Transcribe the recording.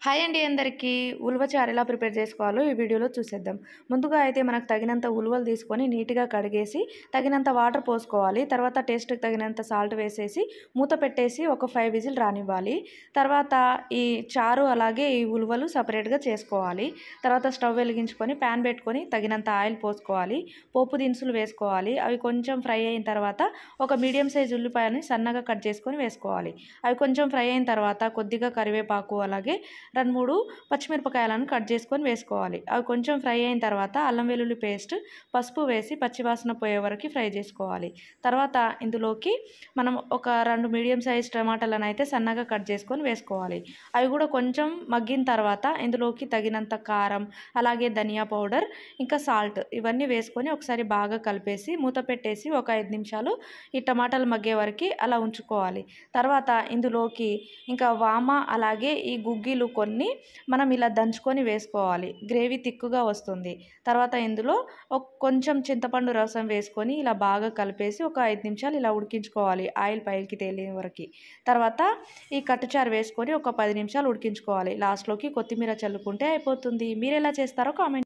Hi అండి అందరికీ. ఉలవ చారు ఎలా ప్రిపేర్ చేసుకోవాలో ఈ వీడియోలో చూసేద్దాం. ముందుగా అయితే మనకు తగినంత ఉలువలు తీసుకొని నీట్‌గా కడిగేసి, తగినంత వాటర్ పోసుకోవాలి. తర్వాత టేస్ట్‌కి తగినంత సాల్ట్ వేసేసి, మూత పెట్టేసి ఒక 5 విజిల్ రానివ్వాలి. తర్వాత ఈ చారు అలాగే ఈ ఉలువలు సెపరేట్‌గా చేసుకోవాలి. తర్వాత స్టవ్ వెలిగించుకొని ప్యాన్ పెట్టుకొని తగినంత ఆయిల్ పోసుకోవాలి. పోపు దినుసులు వేసుకోవాలి. అవి కొంచెం ఫ్రై అయిన తర్వాత ఒక మీడియం సైజ్ ఉల్లిపాయని సన్నగా కట్ చేసుకొని వేసుకోవాలి. అవి కొంచెం ఫ్రై అయిన తర్వాత కొద్దిగా కరివేపాకు అలాగే 2, 3 పచ్చిమిరపకాయలను కట్ చేసుకొని వేసుకోవాలి. అవి కొంచెం ఫ్రై అయిన తర్వాత అల్లం వెల్లుల్లి పేస్ట్, పసుపు వేసి పచ్చివాసన పోయే వరకు ఫ్రై చేసుకోవాలి. తర్వాత ఇందులోకి మనం ఒక 2 మీడియం సైజ్ టమాటాలను అయితే సన్నగా కట్ చేసుకొని వేసుకోవాలి. అవి కూడా కొంచెం మగ్గిన తర్వాత ఇందులోకి తగినంత కారం, అలాగే ధనియా పౌడర్, ఇంకా సాల్ట్ ఇవన్నీ వేసుకొని ఒకసారి బాగా కలిపేసి మూత పెట్టేసి ఒక 5 నిమిషాలు ఈ టమాటాలు మగ్గే వరకు అలా ఉంచుకోవాలి. తర్వాత ఇందులోకి ఇంకా వామ అలాగే ఈ గుగ్గిలు కొన్ని మనం ఇలా దంచుకొని వేసుకోవాలి. గ్రేవీ తిక్కుగా వస్తుంది. తర్వాత ఇందులో కొంచెం చింతపండు రసం వేసుకొని ఇలా బాగా కలిపేసి ఒక 5 నిమిషాలు ఇలా ఉడికించుకోవాలి ఆయిల్ పైకి తేలే వరకు. తర్వాత ఈ కట్టుచారు వేసుకొని ఒక 10 నిమిషాలు ఉడికించుకోవాలి. లాస్ట్‌లోకి కొత్తిమీర చల్లుకుంటే అయిపోతుంది. మీరెలా చేస్తారో కామెంట్